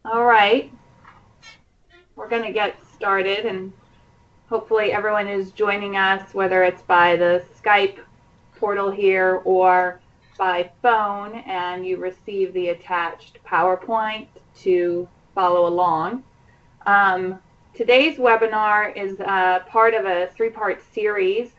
All right, we're going to get started, and hopefully everyone is joining us, whether it's by the Skype portal here or by phone, and you receive the attached PowerPoint to follow along. Today's webinar is part of a three-part series.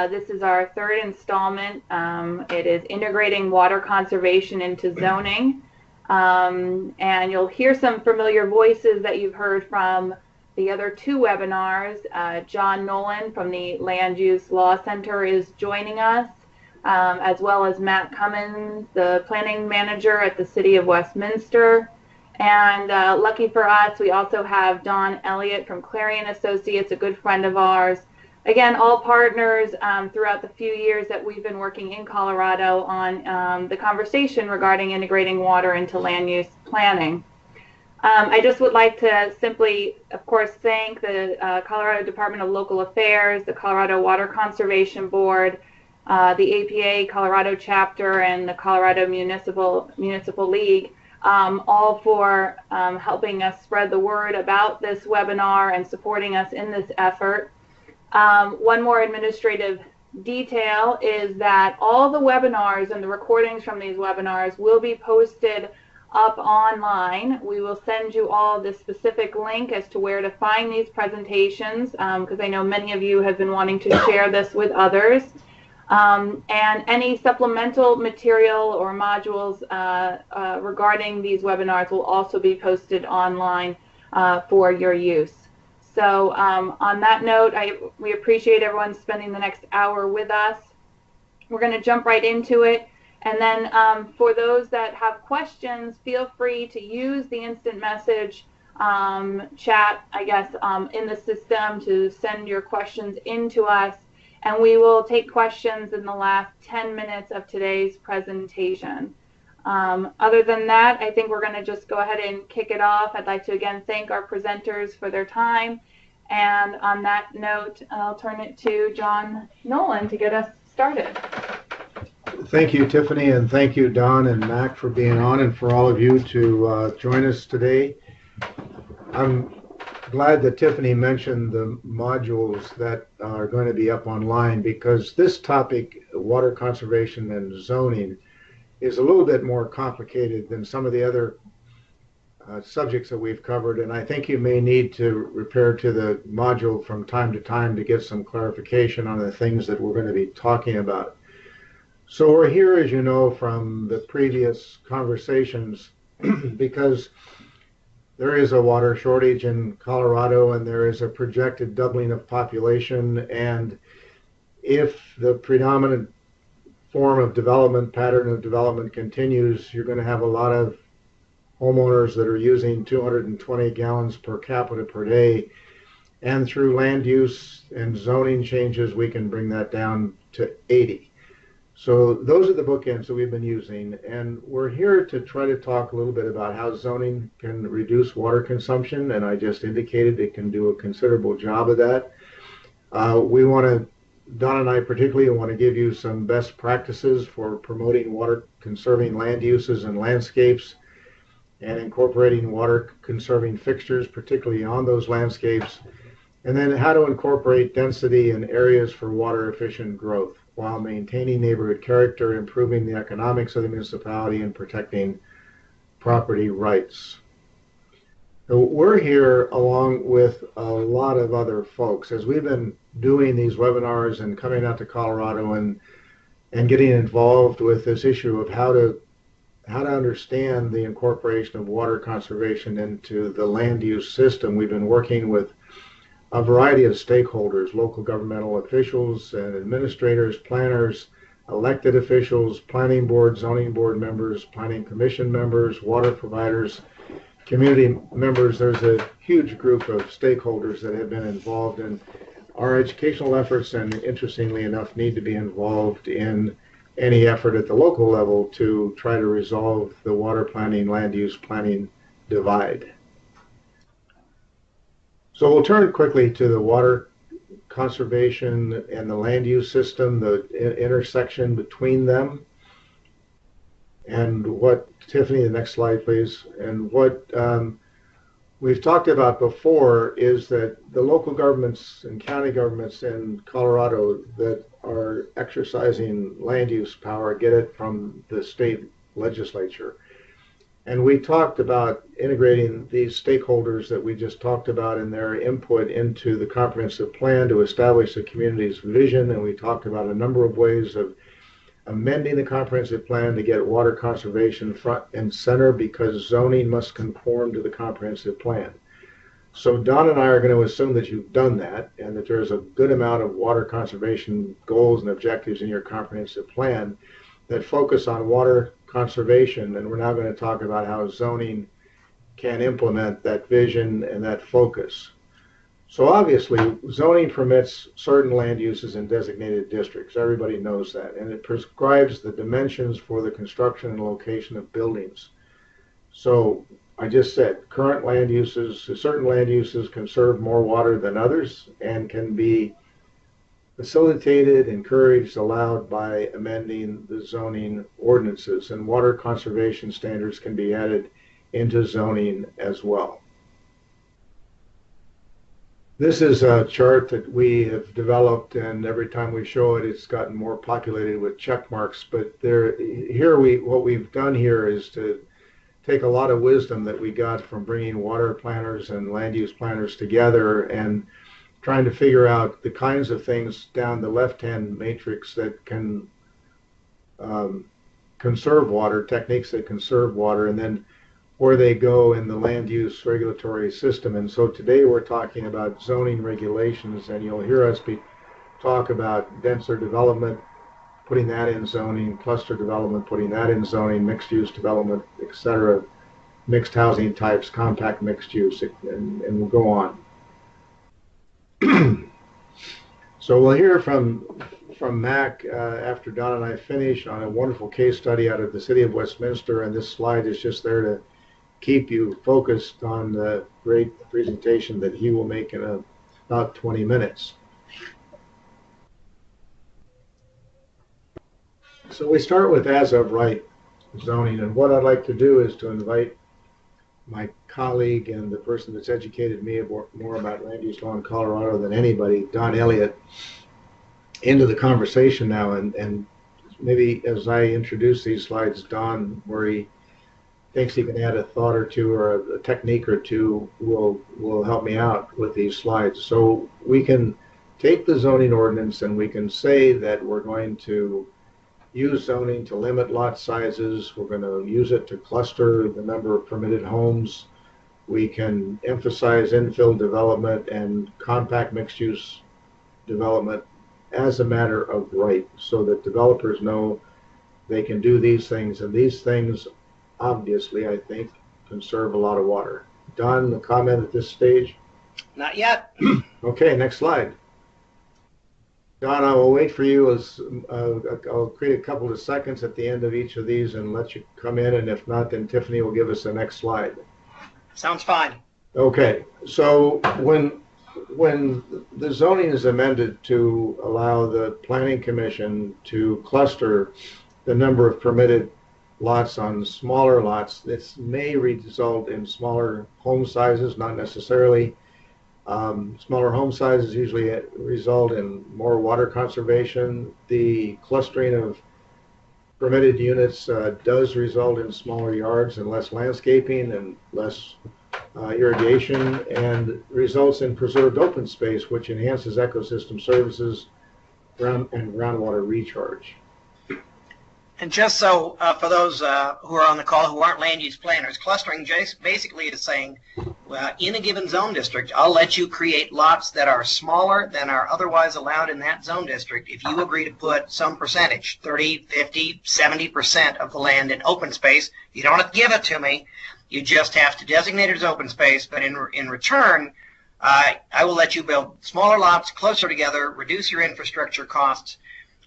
This is our third installment. It is integrating water conservation into zoning. And you'll hear some familiar voices that you've heard from the other two webinars. John Nolan from the Land Use Law Center is joining us, as well as Matt Cummins, the planning manager at the City of Westminster. And lucky for us, we also have Don Elliott from Clarion Associates, a good friend of ours. Again, all partners throughout the few years that we've been working in Colorado on the conversation regarding integrating water into land use planning. I just would like to simply, of course, thank the Colorado Department of Local Affairs, the Colorado Water Conservation Board, the APA Colorado chapter, and the Colorado Municipal League, all for helping us spread the word about this webinar and supporting us in this effort. One more administrative detail is that all the webinars and the recordings from these webinars will be posted up online. We will send you all the specific link as to where to find these presentations, because I know many of you have been wanting to share this with others. And any supplemental material or modules regarding these webinars will also be posted online for your use. So on that note, we appreciate everyone spending the next hour with us. We're going to jump right into it. And then for those that have questions, feel free to use the instant message chat, I guess, in the system to send your questions into us. And we will take questions in the last 10 minutes of today's presentation. Other than that, I think we're going to just go ahead and kick it off. I'd like to again thank our presenters for their time. And on that note, I'll turn it to John Nolan to get us started. Thank you, Tiffany, and thank you, Don and Mac, for being on, and for all of you to join us today. I'm glad that Tiffany mentioned the modules that are going to be up online, because this topic, water conservation and zoning, is a little bit more complicated than some of the other subjects that we've covered, and I think you may need to repair to the module from time to time to get some clarification on the things that we're going to be talking about. So we're here, as you know, from the previous conversations because there is a water shortage in Colorado, and there is a projected doubling of population, and if the predominant form of development, pattern of development continues, you're going to have a lot of homeowners that are using 220 gallons per capita per day, and through land use and zoning changes, we can bring that down to 80. So those are the bookends that we've been using, and we're here to try to talk a little bit about how zoning can reduce water consumption, and I just indicated it can do a considerable job of that. Don and I particularly want to give you some best practices for promoting water conserving land uses and landscapes, and incorporating water conserving fixtures, particularly on those landscapes, and then how to incorporate density in areas for water efficient growth while maintaining neighborhood character, improving the economics of the municipality, and protecting property rights. So we're here along with a lot of other folks as we've been doing these webinars and coming out to Colorado and getting involved with this issue of how to understand the incorporation of water conservation into the land use system. We've been working with a variety of stakeholders, local governmental officials and administrators, planners, elected officials, planning board, zoning board members, planning commission members, water providers, community members. There's a huge group of stakeholders that have been involved in our educational efforts, and interestingly enough, need to be involved in any effort at the local level to try to resolve the water planning, land use planning divide. So we'll turn quickly to the water conservation and the land use system, the intersection between them. And what, Tiffany, the next slide, please. And what we've talked about before is that the local governments and county governments in Colorado that are exercising land use power get it from the state legislature. And we talked about integrating these stakeholders that we just talked about and their input into the comprehensive plan to establish the community's vision. And we talked about a number of ways of amending the comprehensive plan to get water conservation front and center because zoning must conform to the comprehensive plan. So Don and I are going to assume that you've done that and that there's a good amount of water conservation goals and objectives in your comprehensive plan that focus on water conservation, and we're now going to talk about how zoning can implement that vision and that focus. So obviously, zoning permits certain land uses in designated districts. Everybody knows that. And it prescribes the dimensions for the construction and location of buildings. So I just said, current land uses, certain land uses conserve more water than others and can be facilitated, encouraged, allowed by amending the zoning ordinances. And water conservation standards can be added into zoning as well. This is a chart that we have developed, and every time we show it, it's gotten more populated with check marks. But what we've done here is to take a lot of wisdom that we got from bringing water planners and land use planners together and trying to figure out the kinds of things down the left-hand matrix that can conserve water, techniques that conserve water, and then where they go in the land use regulatory system. And so today we're talking about zoning regulations, and you'll hear us talk about denser development, putting that in zoning, cluster development, putting that in zoning, mixed use development, etc., mixed housing types, compact mixed use, and we'll go on. So we'll hear from Mac after Don and I finish on a wonderful case study out of the city of Westminster, and this slide is just there to keep you focused on the great presentation that he will make in about 20 minutes. So we start with as of right zoning, and what I'd like to do is to invite my colleague and the person that's educated me more about land use law in Colorado than anybody, Don Elliott, into the conversation now. And maybe as I introduce these slides, Don, where he thinks he can add a thought or two or a technique or two, will help me out with these slides. So we can take the zoning ordinance and we can say that we're going to use zoning to limit lot sizes. We're going to use it to cluster the number of permitted homes. We can emphasize infill development and compact mixed-use development as a matter of right, so that developers know they can do these things, and these things obviously, I think, conserve a lot of water. Don, a comment at this stage? Not yet. Okay, next slide. Don, I will wait for you as I'll create a couple of seconds at the end of each of these and let you come in, and if not, then Tiffany will give us the next slide. Sounds fine. Okay, so when the zoning is amended to allow the Planning Commission to cluster the number of permitted lots on smaller lots, this may result in smaller home sizes, not necessarily. Smaller home sizes usually result in more water conservation. The clustering of permitted units does result in smaller yards and less landscaping and less irrigation, and results in preserved open space, which enhances ecosystem services and groundwater recharge. And just so for those who are on the call who aren't land use planners, clustering basically is saying, in a given zone district, I'll let you create lots that are smaller than are otherwise allowed in that zone district if you agree to put some percentage, 30, 50, 70% of the land in open space. You don't have to give it to me. You just have to designate it as open space, but in return, I will let you build smaller lots closer together, reduce your infrastructure costs.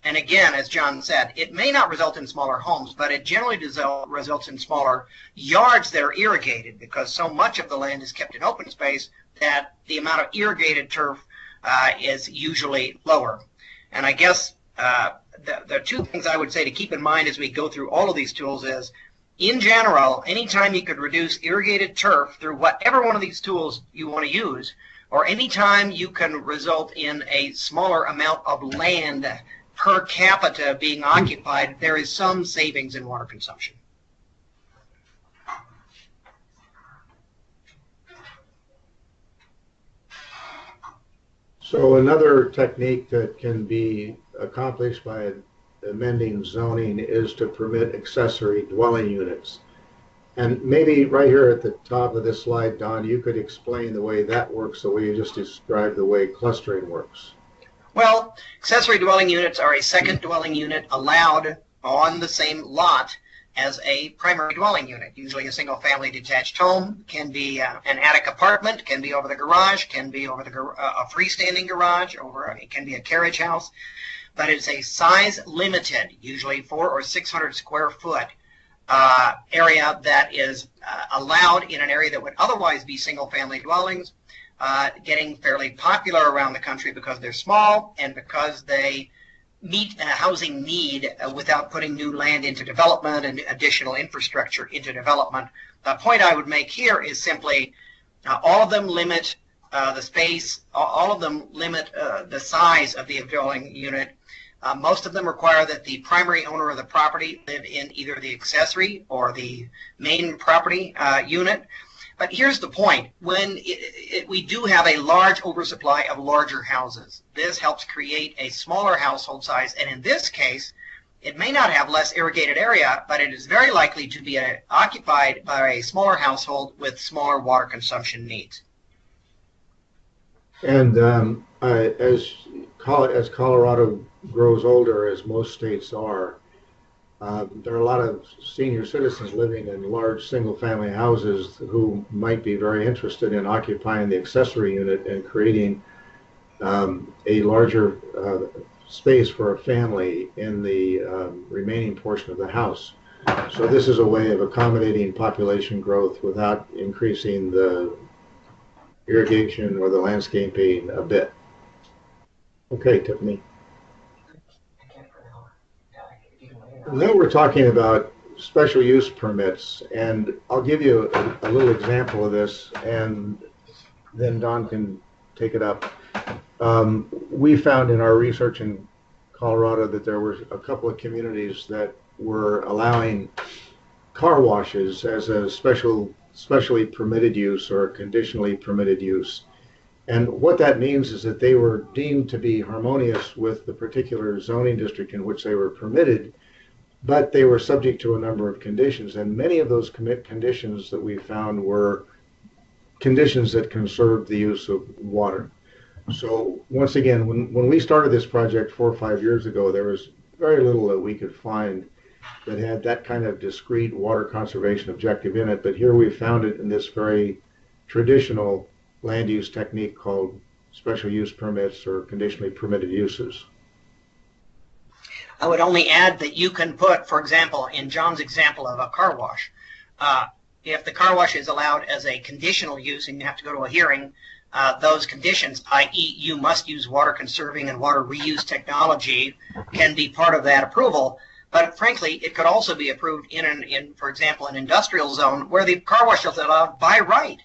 And again, as John said, it may not result in smaller homes, but it generally results in smaller yards that are irrigated, because so much of the land is kept in open space that the amount of irrigated turf is usually lower. And I guess the two things I would say to keep in mind as we go through all of these tools is, in general, anytime you could reduce irrigated turf through whatever one of these tools you want to use, or anytime you can result in a smaller amount of land per capita being occupied, there is some savings in water consumption. So another technique that can be accomplished by amending zoning is to permit accessory dwelling units. And maybe right here at the top of this slide, Don, you could explain the way that works, the way you just described the way clustering works. Well, accessory dwelling units are a second dwelling unit allowed on the same lot as a primary dwelling unit. Usually a single-family detached home, can be an attic apartment, can be over the garage, can be over a freestanding garage, it can be a carriage house, but it's a size limited, usually 400 or 600 square foot area that is allowed in an area that would otherwise be single-family dwellings, getting fairly popular around the country because they're small and because they meet a housing need without putting new land into development and additional infrastructure into development. The point I would make here is simply all of them limit the space, all of them limit the size of the dwelling unit. Most of them require that the primary owner of the property live in either the accessory or the main property unit. But here's the point. When we do have a large oversupply of larger houses, this helps create a smaller household size. And in this case, it may not have less irrigated area, but it is very likely to be occupied by a smaller household with smaller water consumption needs. And as Colorado grows older, as most states are, there are a lot of senior citizens living in large single-family houses who might be very interested in occupying the accessory unit and creating a larger space for a family in the remaining portion of the house. So this is a way of accommodating population growth without increasing the irrigation or the landscaping a bit. Okay, Tiffany. Now we're talking about special use permits, and I'll give you a little example of this, and then Don can take it up. We found in our research in Colorado that there were a couple of communities that were allowing car washes as a specially permitted use or conditionally permitted use. And what that means is that they were deemed to be harmonious with the particular zoning district in which they were permitted, but they were subject to a number of conditions. And many of those conditions that we found were conditions that conserved the use of water. So once again, when we started this project 4 or 5 years ago, there was very little that we could find that had that kind of discrete water conservation objective in it. But here we found it in this very traditional land use technique called special use permits or conditionally permitted uses. I would only add that you can put, for example, in John's example of a car wash, if the car wash is allowed as a conditional use and you have to go to a hearing, those conditions, i.e. you must use water conserving and water reuse technology, can be part of that approval. But frankly, it could also be approved in, for example, an industrial zone where the car wash is allowed by right.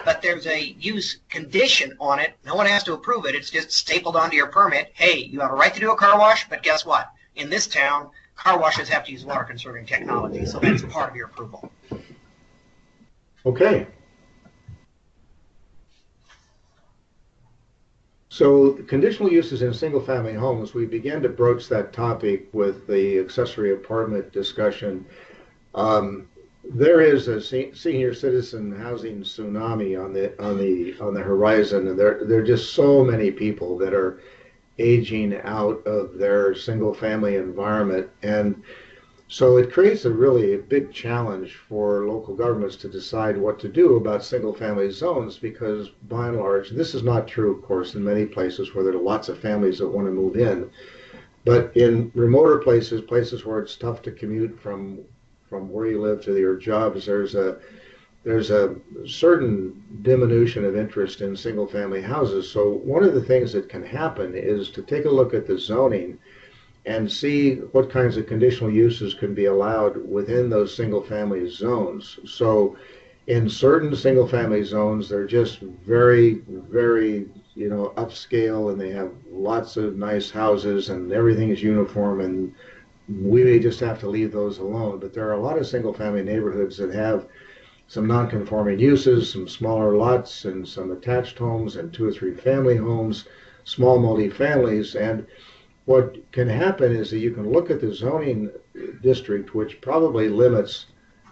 But there's a use condition on it. No one has to approve it. It's just stapled onto your permit. Hey, you have a right to do a car wash, but guess what? In this town, car washes have to use water conserving technology, so that's part of your approval. Okay. So conditional uses in single-family homes, we began to broach that topic with the accessory apartment discussion. There is a senior citizen housing tsunami on the horizon, and there are just so many people that are aging out of their single-family environment, and so it creates a really big challenge for local governments to decide what to do about single-family zones, because by and large, this is not true, of course, in many places where there are lots of families that want to move in, but in remoter places where it's tough to commute from where you live to your jobs, there's a certain diminution of interest in single-family houses. So one of the things that can happen is to take a look at the zoning and see what kinds of conditional uses can be allowed within those single-family zones. So in certain single-family zones, they're just very, very, upscale, and they have lots of nice houses and everything is uniform, and we may just have to leave those alone. But there are a lot of single-family neighborhoods that have some non-conforming uses, some smaller lots and some attached homes and 2 or 3 family homes, small multi-families. And what can happen is that you can look at the zoning district, which probably limits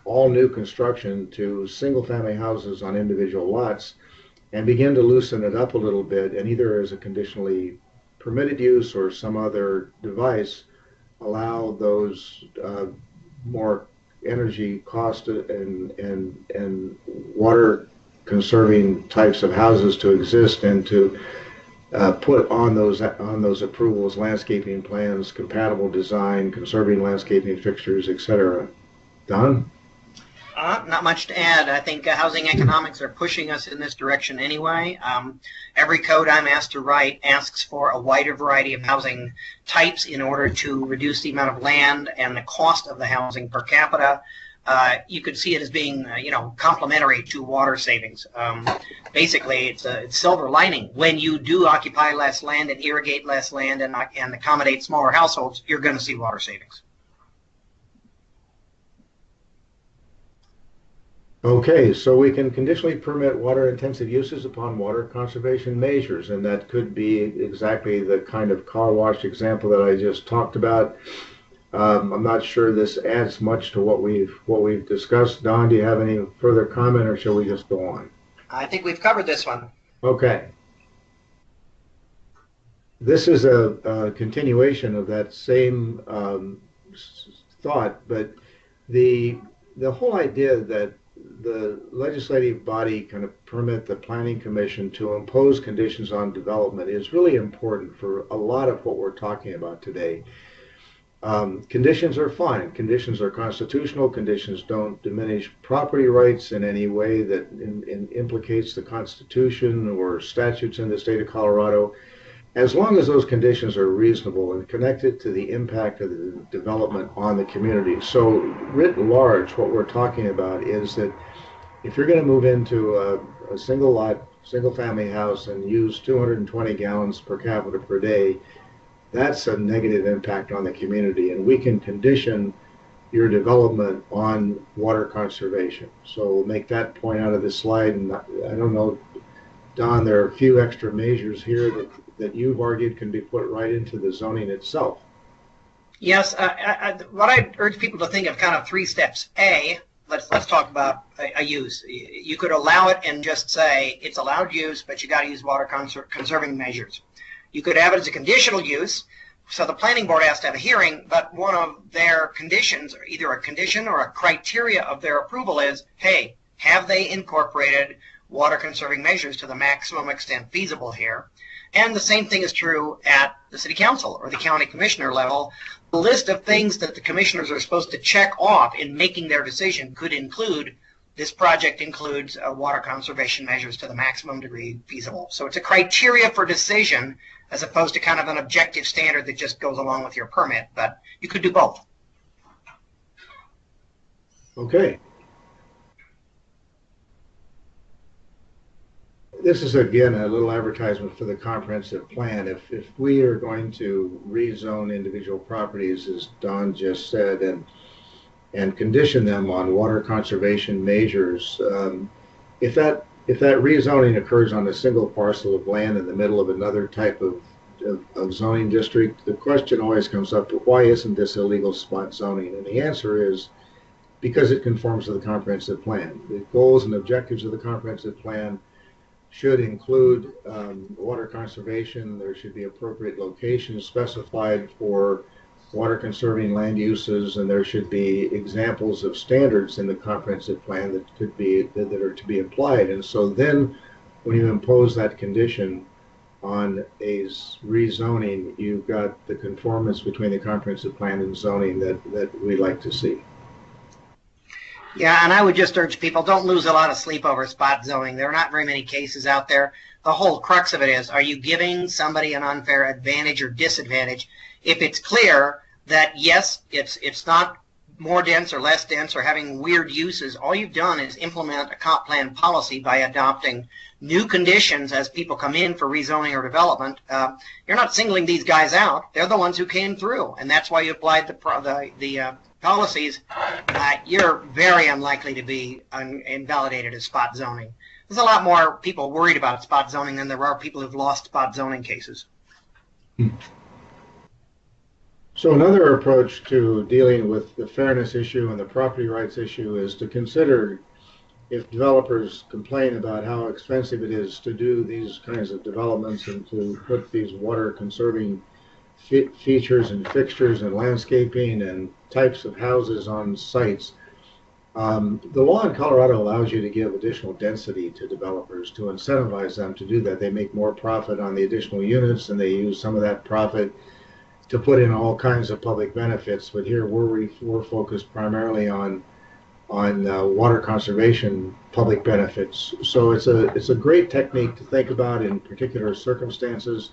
all new construction to single-family houses on individual lots, and begin to loosen it up a little bit, and either as a conditionally permitted use or some other device, allow those more energy cost and water conserving types of houses to exist, and to put on those approvals landscaping plans, compatible design, conserving landscaping fixtures, etc. Don? Not much to add. I think housing economics are pushing us in this direction anyway. Every code I'm asked to write asks for a wider variety of housing types in order to reduce the amount of land and the cost of the housing per capita. You could see it as being, complementary to water savings. Basically, it's silver lining. When you do occupy less land and irrigate less land and accommodate smaller households, you're going to see water savings. Okay, so we can conditionally permit water-intensive uses upon water conservation measures, and that could be exactly the kind of car wash example that I just talked about. I'm not sure this adds much to what we've discussed. Don, do you have any further comment, or shall we just go on? I think we've covered this one. Okay. This is a continuation of that same thought, but the whole idea that the legislative body kind of permit the Planning Commission to impose conditions on development is really important for a lot of what we're talking about today. Conditions are fine. Conditions are constitutional. Conditions don't diminish property rights in any way that implicates the Constitution or statutes in the state of Colorado, as long as those conditions are reasonable and connected to the impact of the development on the community. So writ large, what we're talking about is that if you're going to move into a single lot, single family house and use 220 gallons per capita per day, that's a negative impact on the community, and we can condition your development on water conservation. So we'll make that point out of this slide, and I don't know, Don, there are a few extra measures here that you've argued can be put right into the zoning itself. Yes, what I urge people to think of kind of 3 steps. A, let's talk about a use. You could allow it and just say it's allowed use, but you got to use water conserving measures. You could have it as a conditional use, so the planning board has to have a hearing, but one of their conditions, or either a condition or a criteria of their approval is, hey, have they incorporated water conserving measures to the maximum extent feasible here? And the same thing is true at the city council or the county commissioner level. The list of things that the commissioners are supposed to check off in making their decision could include, this project includes water conservation measures to the maximum degree feasible. So it's a criteria for decision as opposed to kind of an objective standard that just goes along with your permit, but you could do both. Okay. This is, again, a little advertisement for the comprehensive plan. If we are going to rezone individual properties, as Don just said, and condition them on water conservation measures, if that rezoning occurs on a single parcel of land in the middle of another type of zoning district, the question always comes up, why isn't this illegal spot zoning? And the answer is because it conforms to the comprehensive plan. The goals and objectives of the comprehensive plan should include water conservation. There should be appropriate locations specified for water conserving land uses, and there should be examples of standards in the comprehensive plan that are to be applied. And so then when you impose that condition on a rezoning, you've got the conformance between the comprehensive plan and zoning that we like to see. Yeah, and I would just urge people, don't lose a lot of sleep over spot zoning. There are not very many cases out there. The whole crux of it is, are you giving somebody an unfair advantage or disadvantage? if it's clear that yes, it's not more dense or less dense or having weird uses, all you've done is implement a comp plan policy by adopting new conditions as people come in for rezoning or development. You're not singling these guys out. They're the ones who came through, and that's why you applied the policies. You're very unlikely to be invalidated as spot zoning. There's a lot more people worried about spot zoning than there are people who've lost spot zoning cases. So another approach to dealing with the fairness issue and the property rights issue is to consider, if developers complain about how expensive it is to do these kinds of developments and to put these water conserving features and fixtures and landscaping and types of houses on sites, the law in Colorado allows you to give additional density to developers to incentivize them to do that. They make more profit on the additional units, and they use some of that profit to put in all kinds of public benefits. But here we're focused primarily on water conservation public benefits. So it's a great technique to think about in particular circumstances.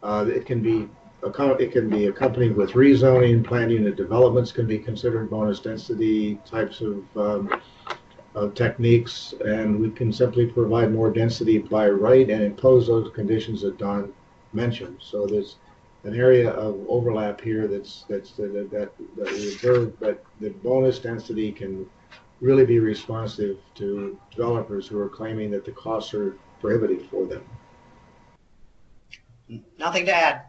It can be accompanied with rezoning. Planned unit developments can be considered bonus density types of techniques, and we can simply provide more density by right and impose those conditions that Don mentioned. So there's an area of overlap here that we observe, but the bonus density can really be responsive to developers who are claiming that the costs are prohibitive for them. Nothing to add.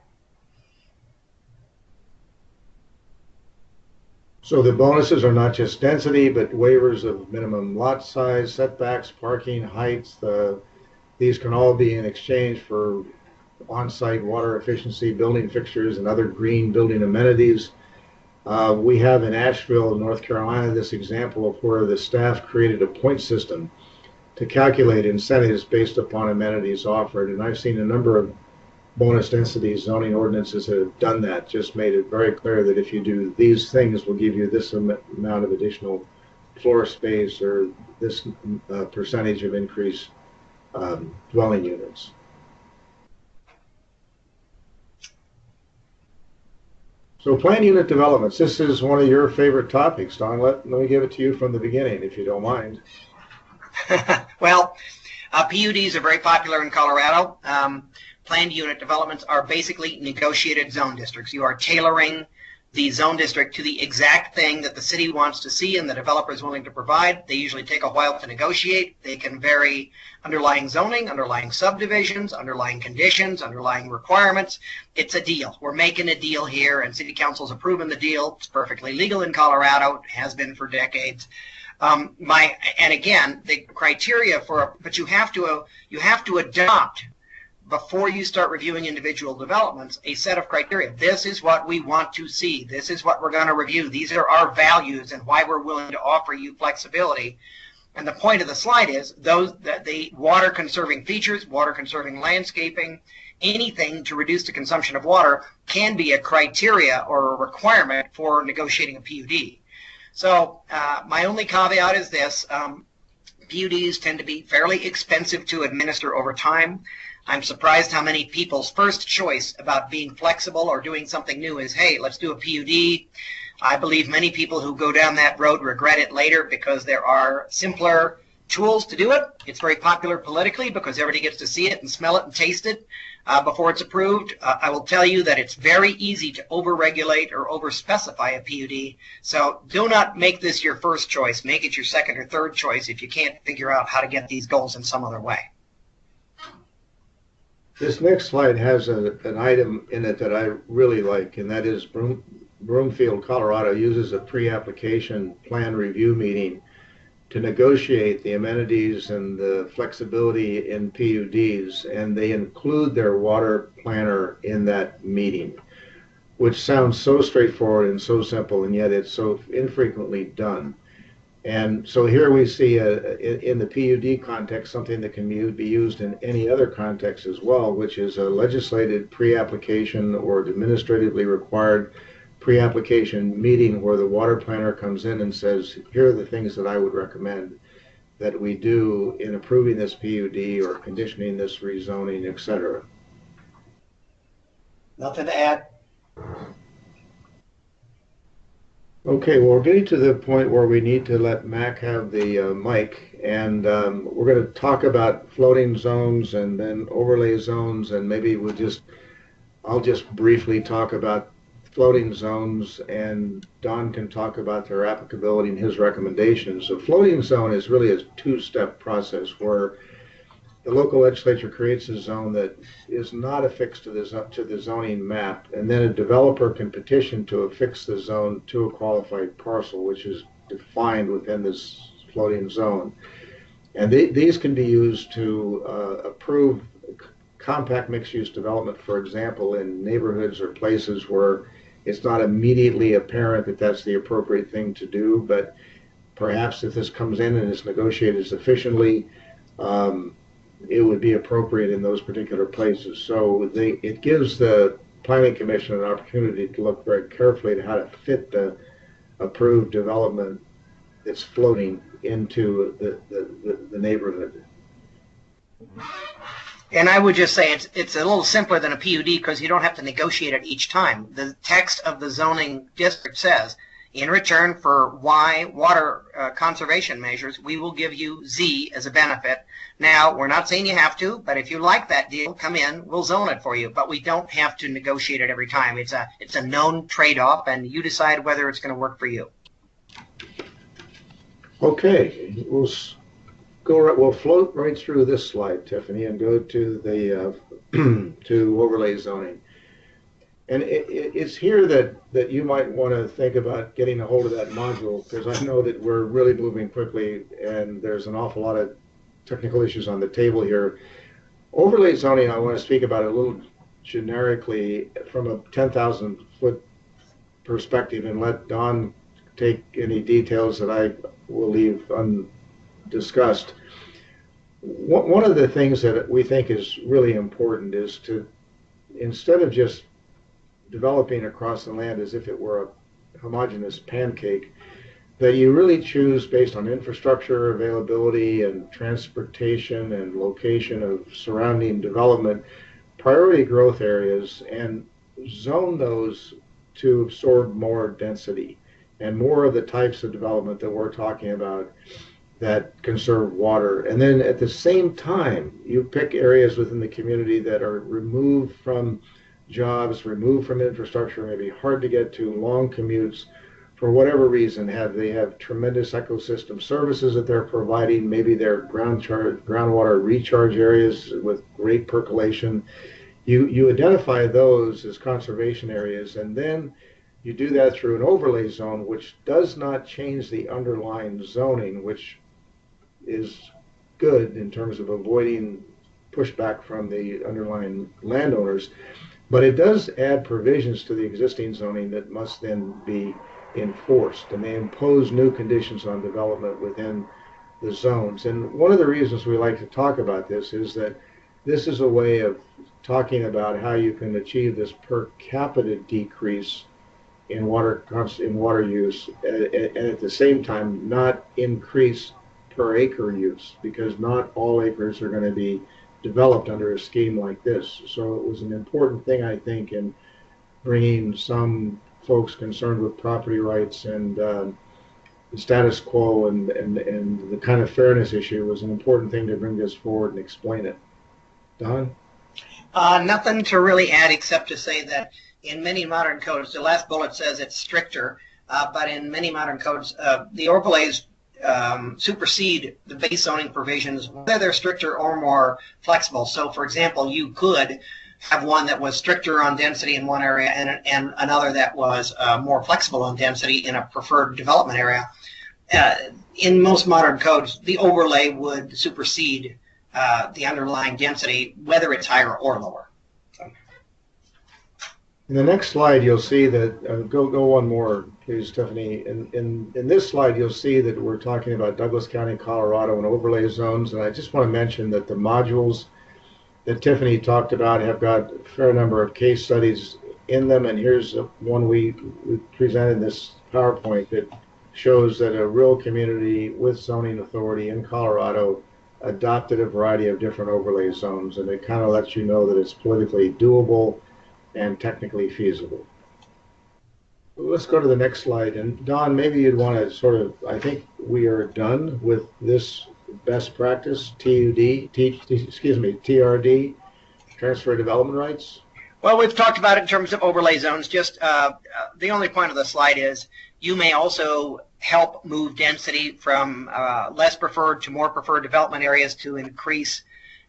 So the bonuses are not just density, but waivers of minimum lot size, setbacks, parking, heights. These can all be in exchange for on-site water efficiency, building fixtures, and other green building amenities. We have in Asheville, North Carolina, this example of where the staff created a point system to calculate incentives based upon amenities offered. And I've seen a number of bonus density zoning ordinances that have done that, just made it very clear that if you do these things, we'll give you this amount of additional floor space or this percentage of increased dwelling units. So planned unit developments, this is one of your favorite topics, Don. Let me give it to you from the beginning, if you don't mind. Well, PUDs are very popular in Colorado. Planned unit developments are basically negotiated zone districts. You are tailoring the zone district to the exact thing that the city wants to see and the developer is willing to provide. They usually take a while to negotiate. They can vary underlying zoning, underlying subdivisions, underlying conditions, underlying requirements. It's a deal. We're making a deal here, and city council's approving the deal. It's perfectly legal in Colorado. It has been for decades. And again, the criteria but you have to adopt, before you start reviewing individual developments, a set of criteria. This is what we want to see. This is what we're going to review. These are our values and why we're willing to offer you flexibility. And the point of the slide is the water conserving features, water conserving landscaping, anything to reduce the consumption of water can be a criteria or a requirement for negotiating a PUD. So my only caveat is this. PUDs tend to be fairly expensive to administer over time. I'm surprised how many people's first choice about being flexible or doing something new is, hey, let's do a PUD. I believe many people who go down that road regret it later because there are simpler tools to do it. It's very popular politically because everybody gets to see it and smell it and taste it before it's approved. I will tell you that it's very easy to overregulate or overspecify a PUD. So do not make this your first choice. Make it your second or third choice if you can't figure out how to get these goals in some other way. This next slide has an item in it that I really like, and that is Broomfield, Colorado uses a pre-application plan review meeting to negotiate the amenities and the flexibility in PUDs, and they include their water planner in that meeting, which sounds so straightforward and so simple, and yet it's so infrequently done. And so here we see in the PUD context something that can be used in any other context as well, which is a legislated pre-application or administratively required pre-application meeting where the water planner comes in and says, here are the things that I would recommend that we do in approving this PUD or conditioning this rezoning, etc. Nothing to add. Okay, well, we're getting to the point where we need to let Mac have the mic, and we're going to talk about floating zones and then overlay zones, and maybe I'll just briefly talk about floating zones, and Don can talk about their applicability and his recommendations. A floating zone is really a two-step process where the local legislature creates a zone that is not affixed to the zoning map, and then a developer can petition to affix the zone to a qualified parcel, which is defined within this floating zone. And these can be used to approve compact mixed-use development, for example, in neighborhoods or places where it's not immediately apparent that that's the appropriate thing to do, but perhaps if this comes in and is negotiated sufficiently, it would be appropriate in those particular places. So it gives the Planning Commission an opportunity to look very carefully at how to fit the approved development that's floating into the neighborhood. And I would just say it's a little simpler than a PUD because you don't have to negotiate it each time. The text of the zoning district says, in return for Y water conservation measures, we will give you Z as a benefit. Now, we're not saying you have to, but if you like that deal, come in, we'll zone it for you. But we don't have to negotiate it every time. It's a known trade-off, and you decide whether it's going to work for you. Okay, we'll float right through this slide, Tiffany, and go to the to overlay zoning. And it's here that you might want to think about getting a hold of that module, because I know that we're really moving quickly and there's an awful lot of technical issues on the table here. Overlay zoning, I want to speak about it a little generically from a 10,000 foot perspective and let Don take any details that I will leave undiscussed. One of the things that we think is really important is to, instead of just developing across the land as if it were a homogeneous pancake, that you really choose based on infrastructure availability and transportation and location of surrounding development, priority growth areas, and zone those to absorb more density and more of the types of development that we're talking about that conserve water. And then at the same time, you pick areas within the community that are removed from jobs, removed from infrastructure, maybe hard to get to, long commutes, for whatever reason. They have tremendous ecosystem services that they're providing. Maybe they're groundwater recharge areas with great percolation. You identify those as conservation areas, and then you do that through an overlay zone, which does not change the underlying zoning, which is good in terms of avoiding pushback from the underlying landowners. But it does add provisions to the existing zoning that must then be enforced, and they impose new conditions on development within the zones. And one of the reasons we like to talk about this is that this is a way of talking about how you can achieve this per capita decrease in water use, and at the same time not increase per acre use, because not all acres are going to be developed under a scheme like this. So it was an important thing, I think, in bringing some folks concerned with property rights and the status quo and the kind of fairness issue. Was an important thing to bring this forward and explain it. Don? Nothing to really add except to say that in many modern codes, the last bullet says it's stricter, but in many modern codes, the overlays supersede the base zoning provisions, whether they're stricter or more flexible. So, for example, you could have one that was stricter on density in one area and another that was more flexible on density in a preferred development area. In most modern codes, the overlay would supersede the underlying density, whether it's higher or lower. In the next slide, you'll see that, go one more, please, Stephanie. In this slide, you'll see that we're talking about Douglas County, Colorado, and overlay zones. And I just want to mention that the modules that Tiffany talked about have got a fair number of case studies in them. And here's one we presented in this PowerPoint that shows that a rural community with zoning authority in Colorado adopted a variety of different overlay zones. And it kind of lets you know that it's politically doable and technically feasible. let's go to the next slide. And Don, maybe you'd want to sort of, I think we are done with this best practice, TRD, transfer development rights. Well, we've talked about it in terms of overlay zones. Just the only point of the slide is you may also help move density from less preferred to more preferred development areas to increase,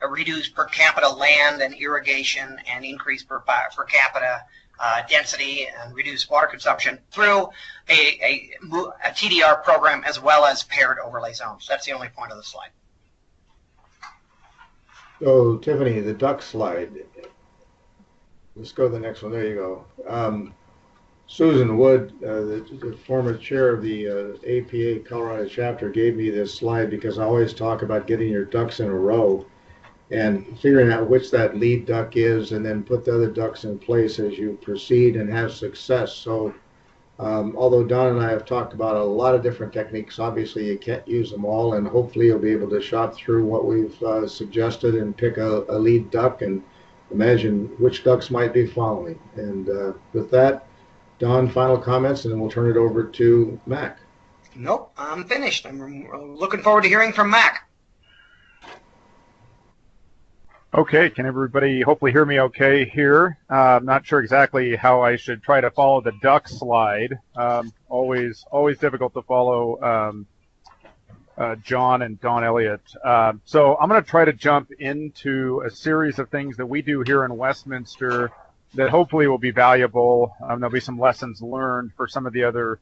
reduce per capita land and irrigation and increase per capita density and reduce water consumption through a TDR program as well as paired overlay zones. That's the only point of the slide. So, Tiffany, the duck slide. Let's go to the next one. There you go. Susan Wood, the former chair of the APA Colorado chapter, gave me this slide because I always talk about getting your ducks in a row and figuring out which that lead duck is, and then put the other ducks in place as you proceed and have success. So although Don and I have talked about a lot of different techniques, obviously you can't use them all, and hopefully you'll be able to shop through what we've suggested and pick a lead duck and imagine which ducks might be following. And with that, Don, final comments, and then we'll turn it over to Mac. Nope, I'm finished. I'm looking forward to hearing from Mac. Okay, can everybody hopefully hear me okay here? I'm not sure exactly how I should try to follow the duck slide. Always difficult to follow John and Don Elliott. So I'm going to try to jump into a series of things that we do here in Westminster that hopefully will be valuable. There'll be some lessons learned for some of the other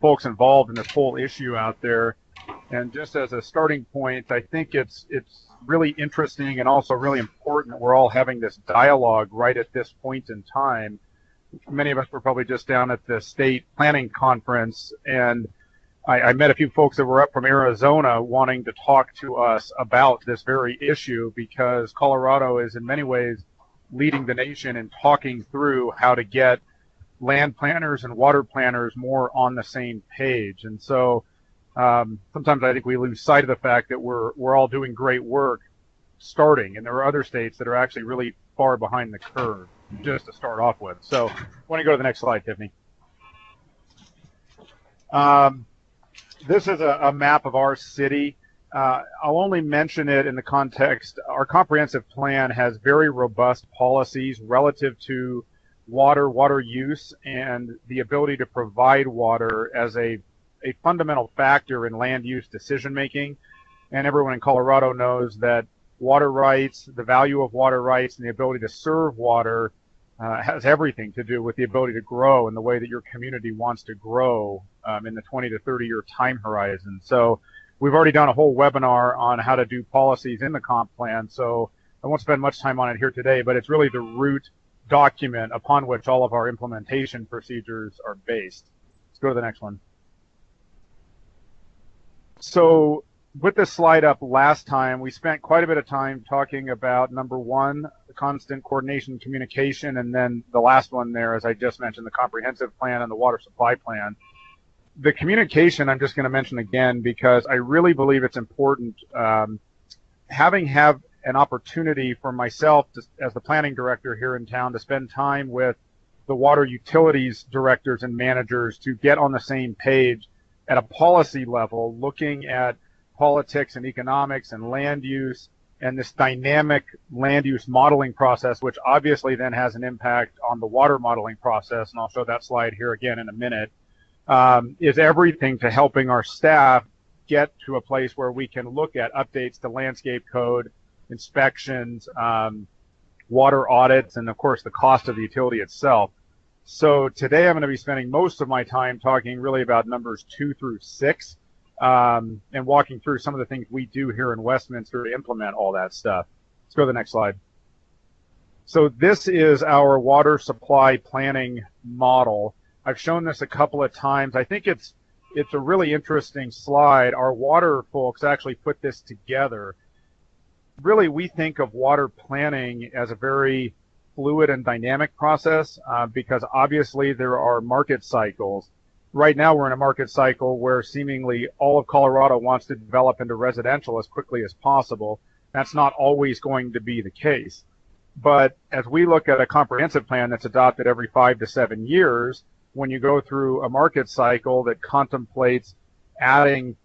folks involved in this whole issue out there. And just as a starting point, I think it's really interesting and also really important that we're all having this dialogue right at this point in time. Many of us were probably just down at the state planning conference, and I met a few folks that were up from Arizona wanting to talk to us about this very issue, because Colorado is in many ways leading the nation in talking through how to get land planners and water planners more on the same page. And so sometimes I think we lose sight of the fact that we're all doing great work starting, and there are other states that are actually really far behind the curve just to start off with. So I want to go to the next slide, Tiffany. This is a map of our city. I'll only mention it in the context, our comprehensive plan has very robust policies relative to water use, and the ability to provide water as a fundamental factor in land use decision making. And everyone in Colorado knows that water rights, the value of water rights, and the ability to serve water has everything to do with the ability to grow in the way that your community wants to grow in the 20 to 30 year time horizon. So we've already done a whole webinar on how to do policies in the comp plan, so I won't spend much time on it here today, but it's really the root document upon which all of our implementation procedures are based. Let's go to the next one. So with this slide up last time, we spent quite a bit of time talking about, number one, the constant coordination and communication, and then the last one there, as I just mentioned, the comprehensive plan and the water supply plan. The communication I'm just going to mention again because I really believe it's important. Having an opportunity for myself to, as the planning director here in town, to spend time with the water utilities directors and managers to get on the same page at a policy level, looking at politics and economics and land use and this dynamic land use modeling process, which obviously then has an impact on the water modeling process, and I'll show that slide here again in a minute, is everything to helping our staff get to a place where we can look at updates to landscape code, inspections, water audits, and of course the cost of the utility itself. So today I'm going to be spending most of my time talking really about numbers 2 through 6 and walking through some of the things we do here in Westminster to implement all that stuff. Let's go to the next slide. So this is our water supply planning model. I've shown this a couple of times. I think it's a really interesting slide. Our water folks actually put this together. Really, we think of water planning as a very fluid and dynamic process because obviously there are market cycles. Right now we're in a market cycle where seemingly all of Colorado wants to develop into residential as quickly as possible. That's not always going to be the case. But as we look at a comprehensive plan that's adopted every 5 to 7 years, when you go through a market cycle that contemplates adding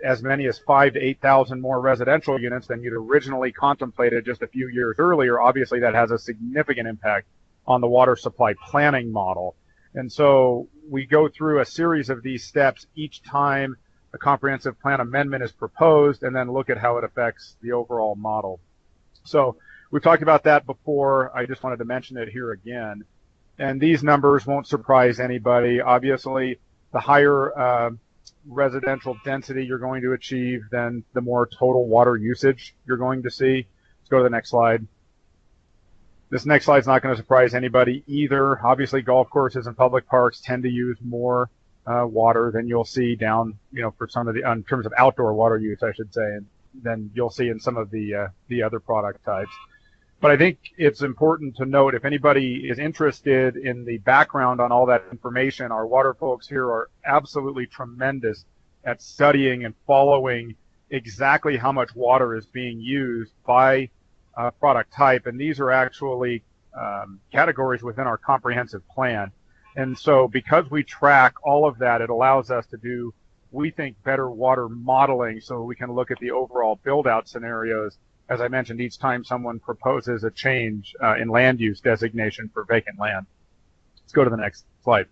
as many as 5,000 to 8,000 more residential units than you'd originally contemplated just a few years earlier, obviously that has a significant impact on the water supply planning model. And so we go through a series of these steps each time a comprehensive plan amendment is proposed, and then look at how it affects the overall model. So we've talked about that before. I just wanted to mention it here again. And these numbers won't surprise anybody. Obviously, the higher residential density you're going to achieve, then the more total water usage you're going to see. Let's go to the next slide. This next slide is not going to surprise anybody either. Obviously, golf courses and public parks tend to use more water than you'll see down, for some of the, in terms of outdoor water use, I should say, and than you'll see in some of the other product types. But I think it's important to note, if anybody is interested in the background on all that information, our water folks here are absolutely tremendous at studying and following exactly how much water is being used by product type. And these are actually categories within our comprehensive plan. And so because we track all of that, it allows us to do, we think, better water modeling so we can look at the overall build-out scenarios, as I mentioned, each time someone proposes a change in land use designation for vacant land. Let's go to the next slide.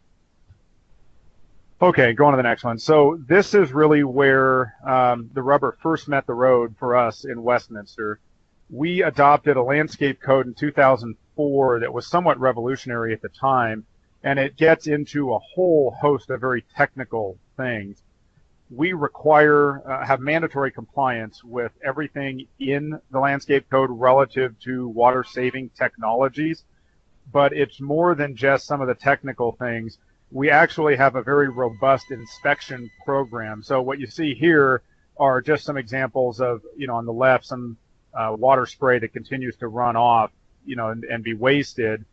Okay, go on to the next one. So this is really where the rubber first met the road for us in Westminster. We adopted a landscape code in 2004 that was somewhat revolutionary at the time, and it gets into a whole host of very technical things. We require, have mandatory compliance with everything in the landscape code relative to water saving technologies, but it's more than just some of the technical things. We actually have a very robust inspection program. So what you see here are just some examples of, on the left, some water spray that continues to run off, and be wasted.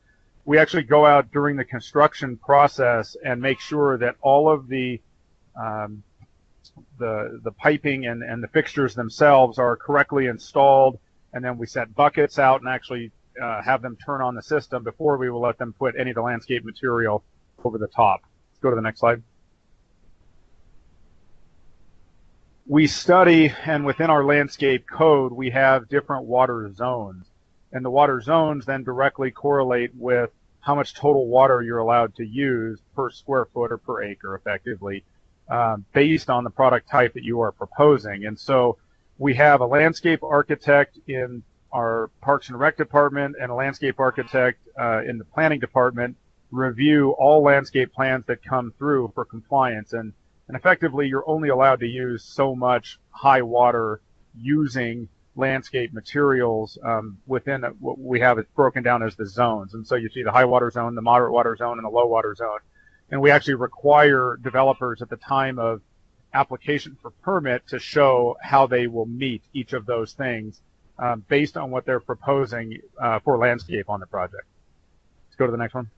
We actually go out during the construction process and make sure that all of the piping and the fixtures themselves are correctly installed, and then we set buckets out and actually have them turn on the system before we will let them put any of the landscape material over the top. Let's go to the next slide. We study, and within our landscape code, we have different water zones. And the water zones then directly correlate with how much total water you're allowed to use per square foot or per acre, effectively, based on the product type that you are proposing. And so we have a landscape architect in our Parks and Rec department and a landscape architect in the planning department review all landscape plans that come through for compliance. And effectively, you're only allowed to use so much high water using landscape materials within what we have it broken down as the zones. And so you see the high water zone, the moderate water zone, and the low water zone. And we actually require developers at the time of application for permit to show how they will meet each of those things based on what they're proposing for landscape on the project. Let's go to the next one.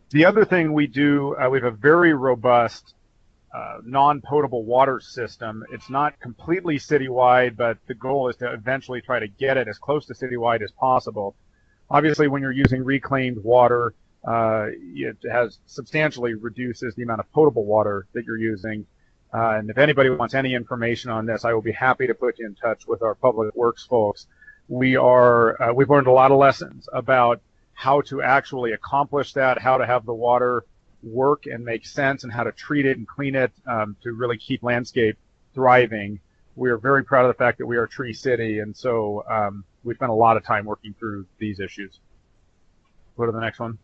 The other thing we do, we have a very robust non-potable water system. It's not completely citywide, but the goal is to eventually try to get it as close to citywide as possible. Obviously, when you're using reclaimed water, it has substantially reduces the amount of potable water that you're using. And if anybody wants any information on this, I will be happy to put you in touch with our public works folks. We've learned a lot of lessons about how to actually accomplish that, how to have the water work and make sense, and how to treat it and clean it to really keep landscape thriving. We are very proud of the fact that we are a tree city, and so we spent a lot of time working through these issues. Go to the next one.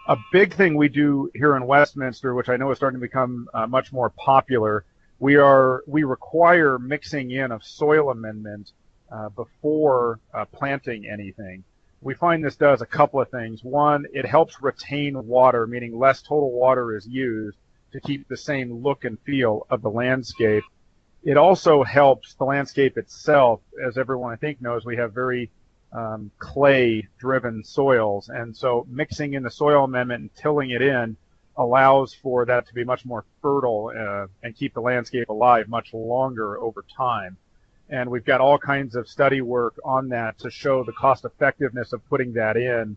A big thing we do here in Westminster, which I know is starting to become much more popular, we require mixing in of soil amendment before planting anything. We find this does a couple of things. One, it helps retain water, meaning less total water is used to keep the same look and feel of the landscape. It also helps the landscape itself. As everyone I think knows, we have very clay-driven soils, and so mixing in the soil amendment and tilling it in allows for that to be much more fertile and keep the landscape alive much longer over time. And we've got all kinds of study work on that to show the cost effectiveness of putting that in.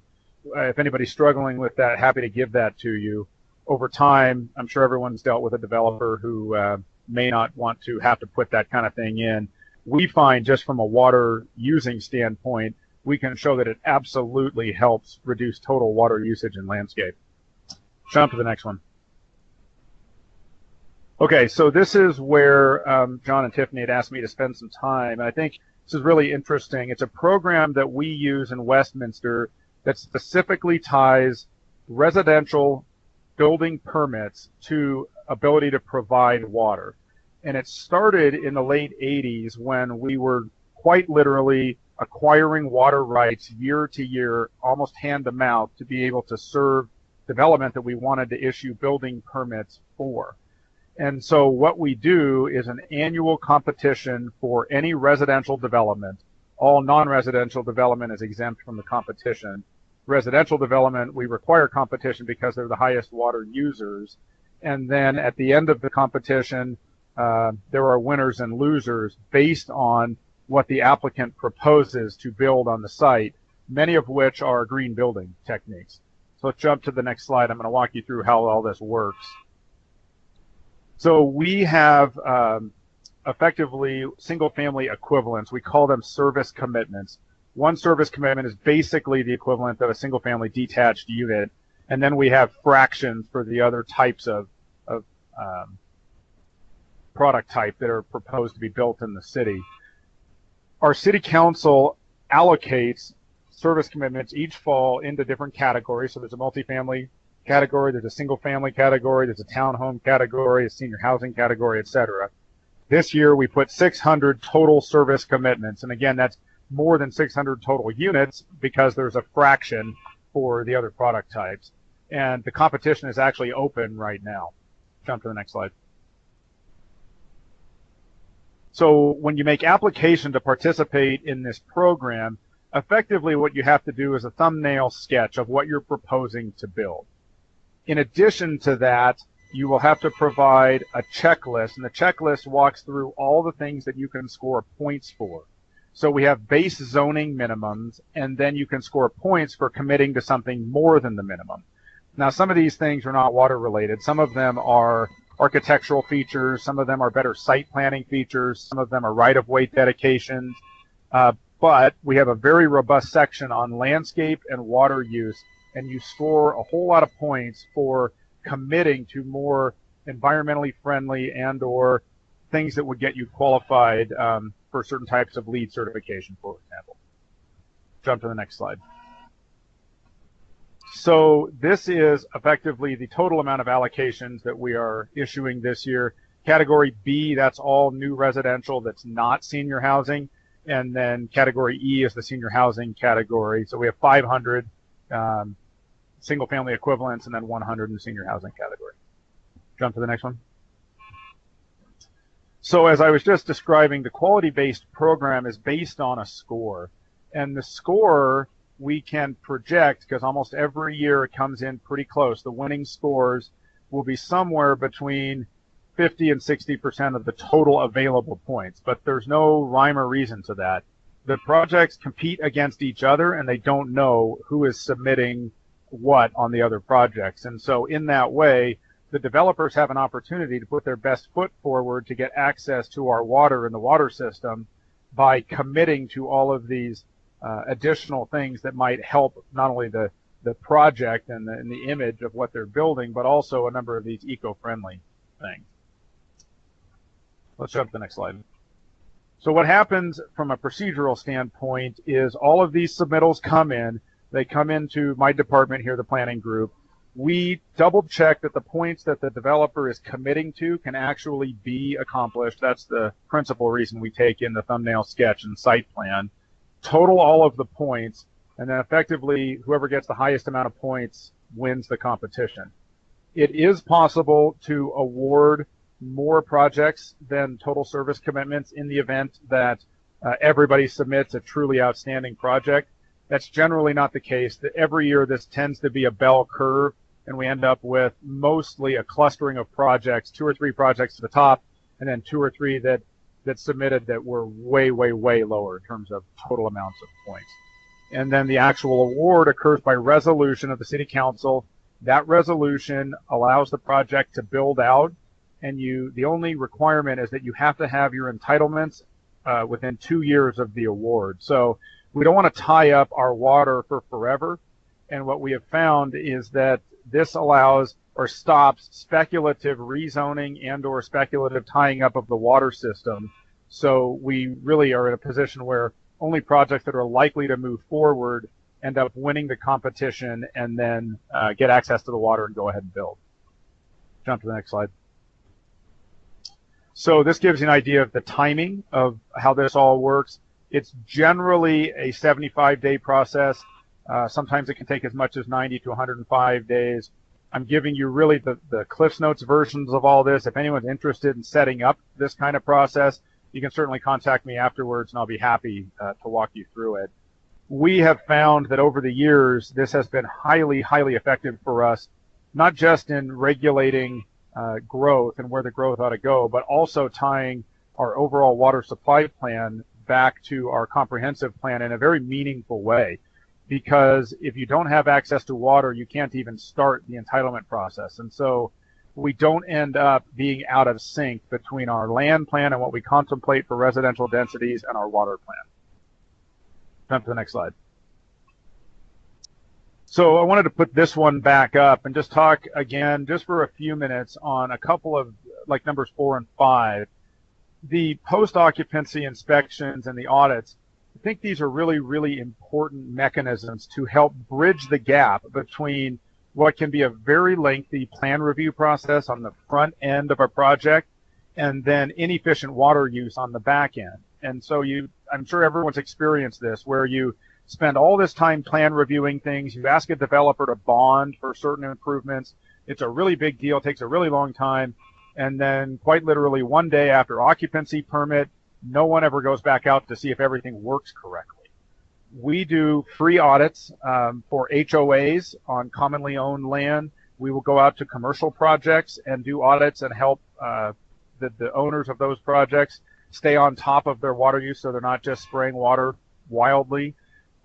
If anybody's struggling with that, happy to give that to you. Over time, I'm sure everyone's dealt with a developer who may not want to have to put that kind of thing in. We find just from a water using standpoint, we can show that it absolutely helps reduce total water usage in landscape. Jump to the next one. Okay, so this is where John and Tiffany had asked me to spend some time. And I think this is really interesting. It's a program that we use in Westminster that specifically ties residential building permits to ability to provide water. And it started in the late 80s when we were quite literally acquiring water rights year to year, almost hand to mouth, to be able to serve development that we wanted to issue building permits for. And so what we do is an annual competition for any residential development. All non-residential development is exempt from the competition. Residential development, we require competition because they're the highest water users. And then at the end of the competition, there are winners and losers based on what the applicant proposes to build on the site, many of which are green building techniques. So let's jump to the next slide. I'm going to walk you through how all this works. So we have effectively single-family equivalents. We call them service commitments. One service commitment is basically the equivalent of a single-family detached unit, and then we have fractions for the other types of product type that are proposed to be built in the city. Our city council allocates service commitments. Each fall into different categories. So there's a multifamily category, there's a single-family category, there's a townhome category, a senior housing category, etc. This year we put 600 total service commitments, and again, that's more than 600 total units because there's a fraction for the other product types. And the competition is actually open right now. Jump to the next slide. So when you make application to participate in this program, effectively what you have to do is a thumbnail sketch of what you're proposing to build. In addition to that, you will have to provide a checklist, and the checklist walks through all the things that you can score points for. So we have base zoning minimums, and then you can score points for committing to something more than the minimum. Now, some of these things are not water related. Some of them are architectural features. Some of them are better site planning features. Some of them are right-of-way dedications. But we have a very robust section on landscape and water use, and you score a whole lot of points for committing to more environmentally friendly and or things that would get you qualified for certain types of LEED certification, for example. Jump to the next slide. So this is effectively the total amount of allocations that we are issuing this year. Category B, that's all new residential that's not senior housing. And then category E is the senior housing category. So we have 500 single-family equivalents and then 100 in the senior housing category. Jump to the next one. So as I was just describing, the quality-based program is based on a score. And the score we can project, because almost every year it comes in pretty close. The winning scores will be somewhere between 50 and 60% of the total available points, but there's no rhyme or reason to that. The projects compete against each other, and they don't know who is submitting what on the other projects. And so in that way, the developers have an opportunity to put their best foot forward to get access to our water in the water system by committing to all of these additional things that might help not only the project and the image of what they're building, but also a number of these eco-friendly things. Let's jump to the next slide. So what happens from a procedural standpoint is all of these submittals come in. They come into my department here, the planning group. We double check that the points that the developer is committing to can actually be accomplished. That's the principal reason we take in the thumbnail sketch and site plan. Total all of the points, and then effectively whoever gets the highest amount of points wins the competition. It is possible to award more projects than total service commitments in the event that everybody submits a truly outstanding project. That's generally not the case. Every year this tends to be a bell curve, and we end up with mostly a clustering of projects, 2 or 3 projects to the top, and then 2 or 3 that that submitted that were way, way, way lower in terms of total amounts of points. And then the actual award occurs by resolution of the City Council. That resolution allows the project to build out, and the only requirement is that you have to have your entitlements within 2 years of the award. So we don't want to tie up our water for forever. And what we have found is that this allows or stops speculative rezoning and or speculative tying up of the water system. So we really are in a position where only projects that are likely to move forward end up winning the competition and then get access to the water and go ahead and build. Jump to the next slide. So this gives you an idea of the timing of how this all works. It's generally a 75-day process. Sometimes it can take as much as 90 to 105 days. I'm giving you really the Cliff's Notes versions of all this. If anyone's interested in setting up this kind of process, you can certainly contact me afterwards, and I'll be happy to walk you through it. We have found that over the years, this has been highly, highly effective for us, not just in regulating growth and where the growth ought to go, but also tying our overall water supply plan back to our comprehensive plan in a very meaningful way. Because if you don't have access to water, you can't even start the entitlement process. And so we don't end up being out of sync between our land plan and what we contemplate for residential densities and our water plan. Jump to the next slide. So I wanted to put this one back up and just talk again, just for a few minutes, on a couple of like numbers 4 and 5. The post-occupancy inspections and the audits, I think these are really, really important mechanisms to help bridge the gap between what can be a very lengthy plan review process on the front end of a project and then inefficient water use on the back end. And so I'm sure everyone's experienced this, where you spend all this time plan reviewing things, you ask a developer to bond for certain improvements, it's a really big deal, it takes a really long time, and then quite literally one day after occupancy permit, no one ever goes back out to see if everything works correctly. We do free audits for HOAs on commonly owned land. We will go out to commercial projects and do audits and help the owners of those projects stay on top of their water use so they're not just spraying water wildly.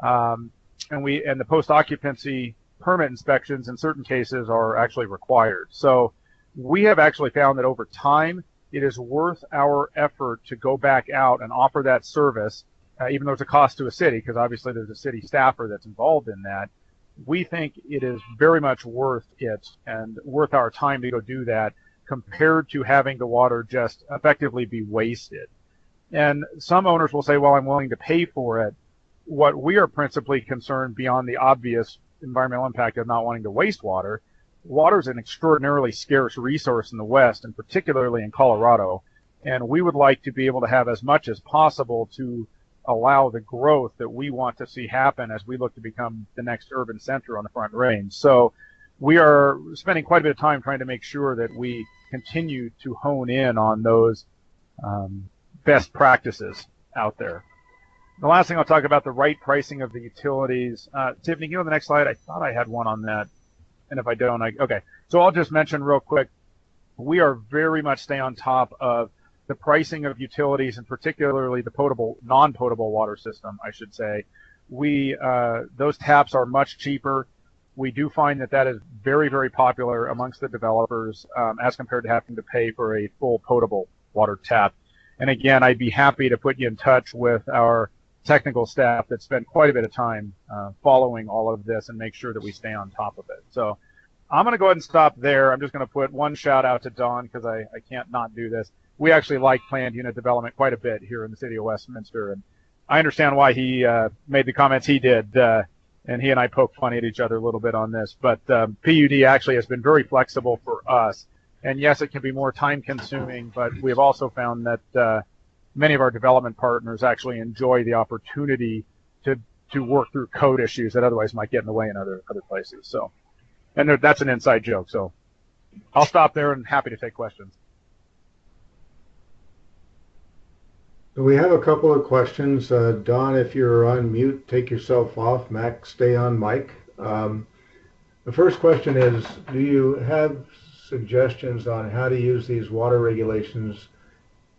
And the post-occupancy permit inspections in certain cases are actually required. So we have actually found that over time, it is worth our effort to go back out and offer that service, even though it's a cost to a city, because obviously there's a city staffer that's involved in that. We think it is very much worth it and worth our time to go do that compared to having the water just effectively be wasted. And some owners will say, well, I'm willing to pay for it. What we are principally concerned beyond the obvious environmental impact of not wanting to waste water, water is an extraordinarily scarce resource in the West, and particularly in Colorado. And we would like to be able to have as much as possible to allow the growth that we want to see happen as we look to become the next urban center on the Front Range. So we are spending quite a bit of time trying to make sure that we continue to hone in on those best practices out there. The last thing I'll talk about, the right pricing of the utilities. Tiffany, can you go to the next slide? I thought I had one on that. And if I don't, okay. So I'll just mention real quick, we are very much stay on top of the pricing of utilities, and particularly the potable, non-potable water system, I should say. Those taps are much cheaper. We do find that is very, very popular amongst the developers as compared to having to pay for a full potable water tap. And again, I'd be happy to put you in touch with our technical staff that spend quite a bit of time following all of this and make sure that we stay on top of it. So I'm going to go ahead and stop there. I'm just going to put one shout out to Don because I can't not do this. We actually like planned unit development quite a bit here in the city of Westminster, and I understand why he made the comments he did, and he and I poked fun at each other a little bit on this. But PUD actually has been very flexible for us, and yes, it can be more time consuming, but we have also found that many of our development partners actually enjoy the opportunity to work through code issues that otherwise might get in the way in other places. So, and that's an inside joke. So I'll stop there and happy to take questions. We have a couple of questions. Don, if you're on mute, take yourself off. Mac, stay on mic. The first question is, do you have suggestions on how to use these water regulations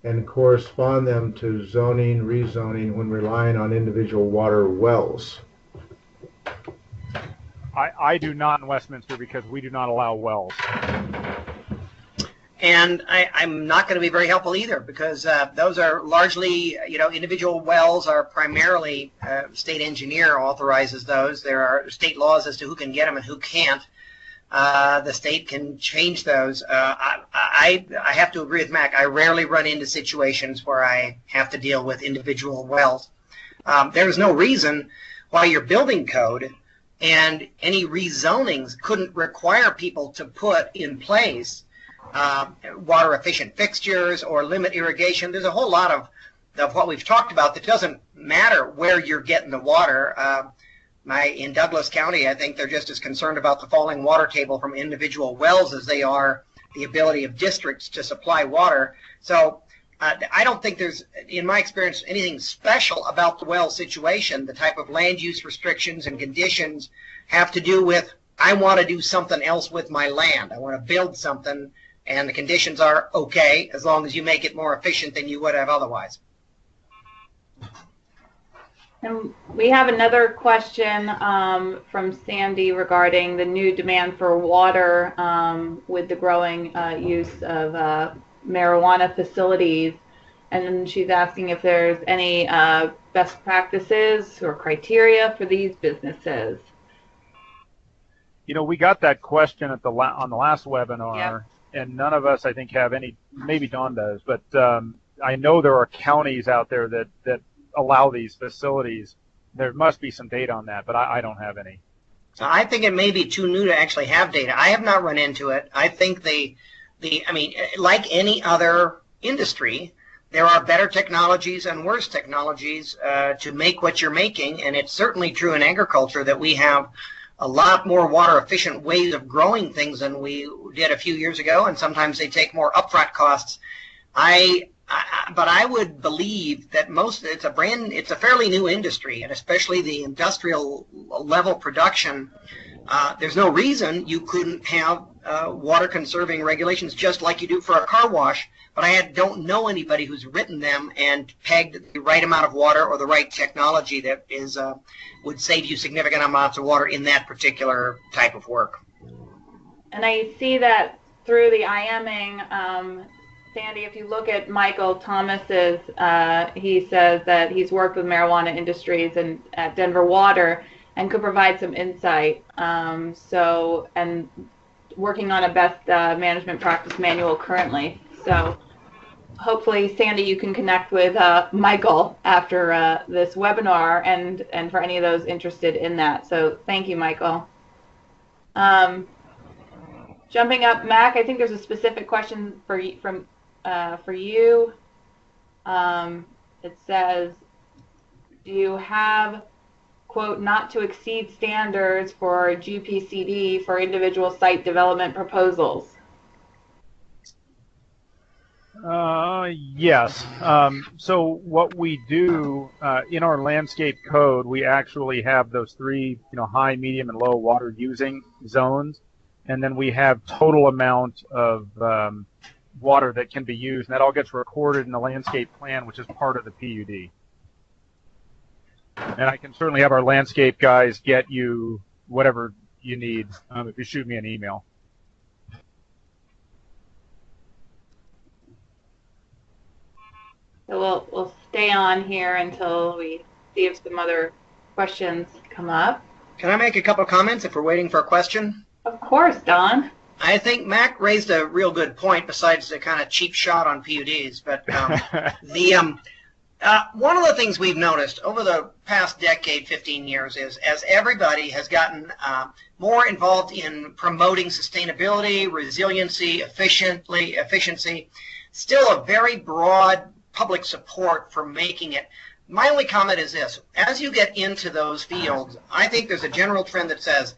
and correspond them to zoning, rezoning when relying on individual water wells? I do not in Westminster because we do not allow wells. And I'm not going to be very helpful either, because those are largely, individual wells are primarily state engineer authorizes those. There are state laws as to who can get them and who can't. The state can change those. I have to agree with Mac. I rarely run into situations where I have to deal with individual wells. There is no reason why your building code and any rezonings couldn't require people to put in place water efficient fixtures or limit irrigation. There's a whole lot of what we've talked about that doesn't matter where you're getting the water. In Douglas County, I think they're just as concerned about the falling water table from individual wells as they are the ability of districts to supply water. So I don't think there's, in my experience, anything special about the well situation. The type of land use restrictions and conditions have to do with, I want to do something else with my land. I want to build something, and the conditions are okay as long as you make it more efficient than you would have otherwise. And we have another question from Sandy regarding the new demand for water with the growing use of marijuana facilities. And she's asking if there's any best practices or criteria for these businesses. We got that question at on the last webinar. Yep. And none of us, I think, have any. Maybe Dawn does, but I know there are counties out there that allow these facilities. There must be some data on that, but I don't have any. I think it may be too new to actually have data. I have not run into it. I think like any other industry, there are better technologies and worse technologies to make what you're making, and it's certainly true in agriculture that we have a lot more water efficient ways of growing things than we did a few years ago, and sometimes they take more upfront costs. But I would believe that it's a fairly new industry, and especially the industrial level production. There's no reason you couldn't have water conserving regulations just like you do for a car wash, but I don't know anybody who's written them and pegged the right amount of water or the right technology that would save you significant amounts of water in that particular type of work. And I see that through the IMing, Sandy, if you look at Michael Thomas's, he says that he's worked with marijuana industries and at Denver Water and could provide some insight. And working on a best management practice manual currently. So hopefully, Sandy, you can connect with Michael after this webinar and for any of those interested in that. So thank you, Michael. Jumping up, Mac, I think there's a specific question for you. It says, do you have, quote, not to exceed standards for GPCD for individual site development proposals? Yes. So what we do in our landscape code, we actually have those three, high, medium, and low water using zones, and then we have total amount of water that can be used, and that all gets recorded in the landscape plan, which is part of the PUD. And I can certainly have our landscape guys get you whatever you need if you shoot me an email. So we'll stay on here until we see if some other questions come up. Can I make a couple of comments if we're waiting for a question? Of course, Don. I think Mac raised a real good point besides the kind of cheap shot on PUDs. But one of the things we've noticed over the past decade, 15 years, is as everybody has gotten more involved in promoting sustainability, resiliency, efficiency, still a very broad public support for making it. My only comment is this. As you get into those fields, I think there's a general trend that says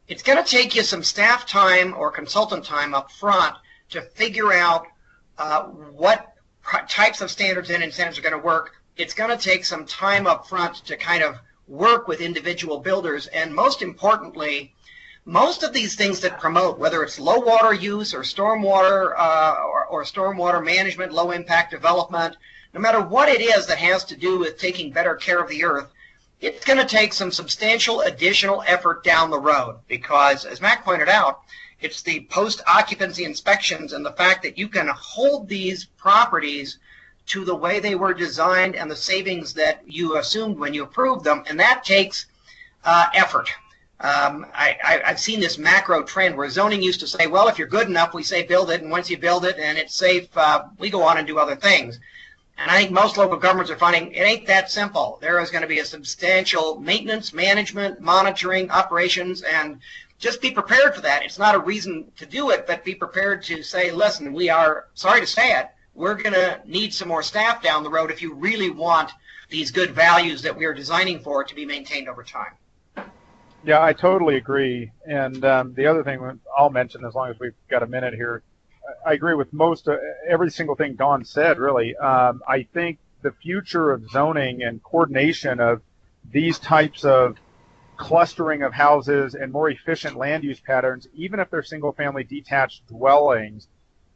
it's going to take you some staff time or consultant time up front to figure out what types of standards and incentives are going to work. It's going to take some time up front to kind of work with individual builders. And most importantly, most of these things that promote, whether it's low water use or stormwater or stormwater management, low impact development, no matter what it is that has to do with taking better care of the earth, it's going to take some substantial additional effort down the road because, as Mac pointed out, it's the post-occupancy inspections and the fact that you can hold these properties to the way they were designed and the savings that you assumed when you approved them, and that takes effort. I've seen this macro trend where zoning used to say, well, if you're good enough, we say build it, and once you build it and it's safe, we go on and do other things. And I think most local governments are finding it ain't that simple. There is going to be a substantial maintenance, management, monitoring, operations, and just be prepared for that. It's not a reason to do it, but be prepared to say, listen, we are, sorry to say it, we're going to need some more staff down the road if you really want these good values that we are designing for to be maintained over time. Yeah, I totally agree. And the other thing I'll mention, as long as we've got a minute here, I agree with most every single thing Don said, really. I think the future of zoning and coordination of these types of clustering of houses and more efficient land use patterns, even if they're single-family detached dwellings,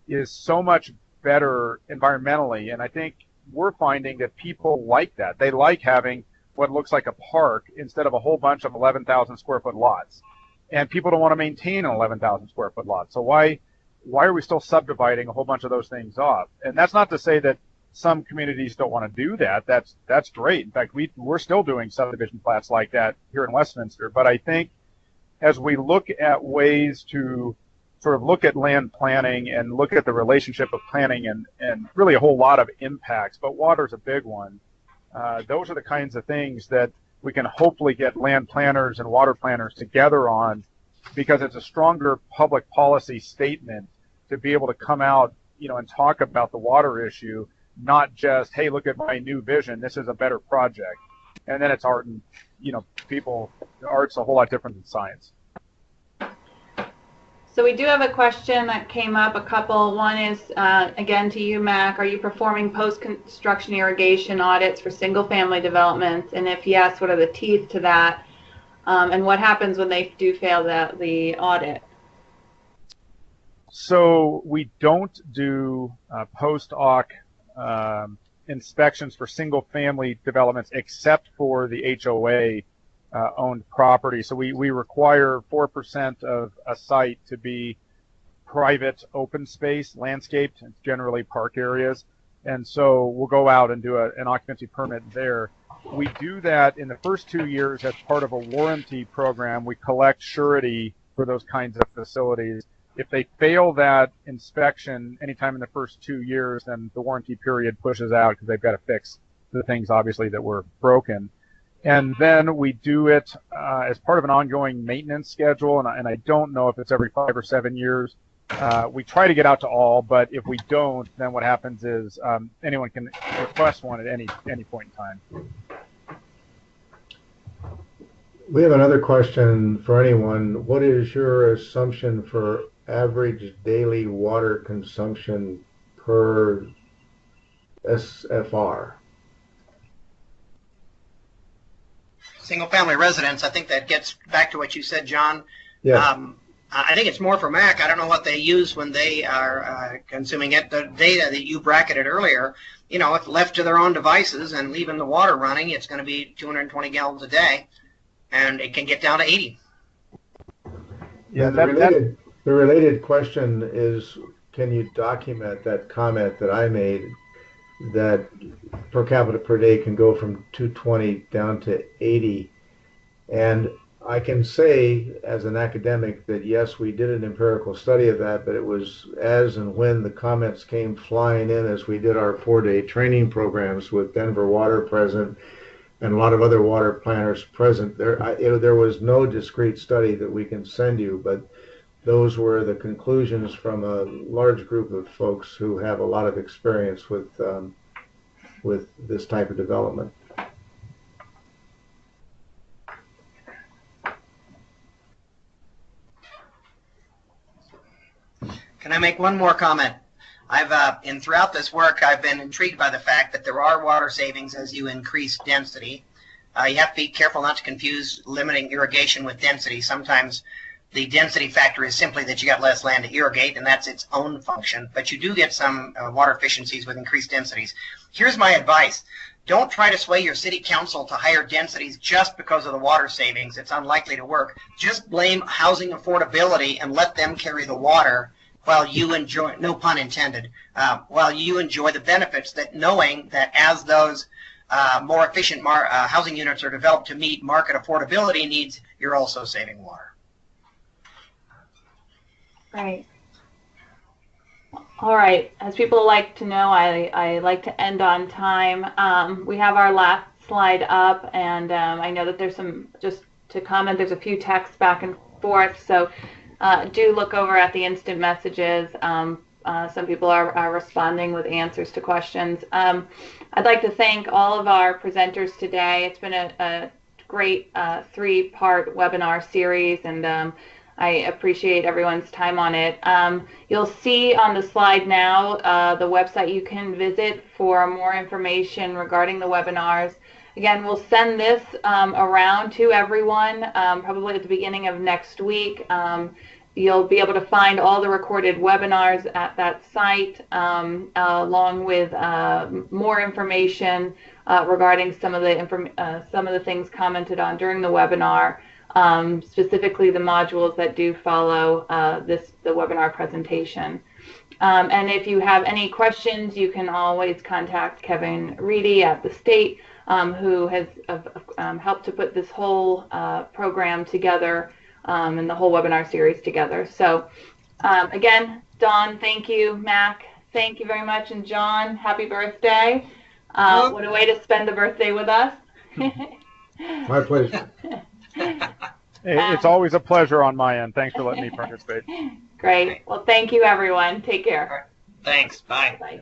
is so much better environmentally. And I think we're finding that people like that. They like having what looks like a park instead of a whole bunch of 11,000 square foot lots. And people don't want to maintain an 11,000 square foot lot. So why are we still subdividing a whole bunch of those things off? And that's not to say that some communities don't want to do that. That's great. In fact, we're still doing subdivision plats like that here in Westminster. But I think as we look at ways to sort of look at land planning and look at the relationship of planning and really a whole lot of impacts, but water's a big one. Those are the kinds of things that we can hopefully get land planners and water planners together on, because it's a stronger public policy statement to be able to come out, and talk about the water issue, not just, hey, look at my new vision, this is a better project. And then it's art, and art's a whole lot different than science. So we do have a question that came up, a couple. One is, again, to you, Mac. Are you performing post-construction irrigation audits for single-family developments? And if yes, what are the teeth to that? And what happens when they do fail the audit? So we don't do post-hoc inspections for single-family developments except for the HOA owned property. So we require 4% of a site to be private open space, landscaped, generally park areas. And so we'll go out and do an occupancy permit there. We do that in the first 2 years as part of a warranty program. We collect surety for those kinds of facilities. If they fail that inspection anytime in the first 2 years, then the warranty period pushes out because they've got to fix the things, obviously, that were broken. And then we do it as part of an ongoing maintenance schedule, and I don't know if it's every 5 or 7 years. We try to get out to all, but if we don't, then what happens is anyone can request one at any point in time. We have another question for anyone. What is your assumption for average daily water consumption per SFR? Single-family residence, I think that gets back to what you said, John. Yeah. I think it's more for Mac. I don't know what they use when they are consuming it. The data that you bracketed earlier, if left to their own devices and leaving the water running, it's going to be 220 gallons a day, and it can get down to 80. Yeah, the related question is, can you document that comment that I made, that per capita per day can go from 220 down to 80? And I can say as an academic that yes, we did an empirical study of that, but it was as and when the comments came flying in as we did our 4-day training programs with Denver Water present and a lot of other water planners present. There was no discrete study that we can send you, but those were the conclusions from a large group of folks who have a lot of experience with this type of development. Can I make one more comment? Throughout this work, I've been intrigued by the fact that there are water savings as you increase density. You have to be careful not to confuse limiting irrigation with density. Sometimes the density factor is simply that you got less land to irrigate, and that's its own function. But you do get some water efficiencies with increased densities. Here's my advice. Don't try to sway your city council to higher densities just because of the water savings. It's unlikely to work. Just blame housing affordability and let them carry the water while you enjoy, no pun intended, while you enjoy the benefits, that knowing that as those more efficient housing units are developed to meet market affordability needs, you're also saving water. Right. All right. As people like to know, I like to end on time. We have our last slide up, and I know that there's some, just to comment, there's a few texts back and forth, so do look over at the instant messages. Some people are responding with answers to questions. I'd like to thank all of our presenters today. It's been a great 3-part webinar series, and I appreciate everyone's time on it. You'll see on the slide now the website you can visit for more information regarding the webinars. Again, we'll send this around to everyone probably at the beginning of next week. You'll be able to find all the recorded webinars at that site, along with more information regarding some of the things commented on during the webinar. Specifically the modules that do follow the webinar presentation. And if you have any questions, you can always contact Kevin Reedy at the state, who has helped to put this whole program together and the whole webinar series together. So again, Dawn, thank you. Mac, thank you very much. And John, happy birthday. What a way to spend the birthday with us. My pleasure. It's always a pleasure on my end. Thanks for letting me participate. Great. Well, thank you, everyone. Take care. Thanks. Bye. Bye.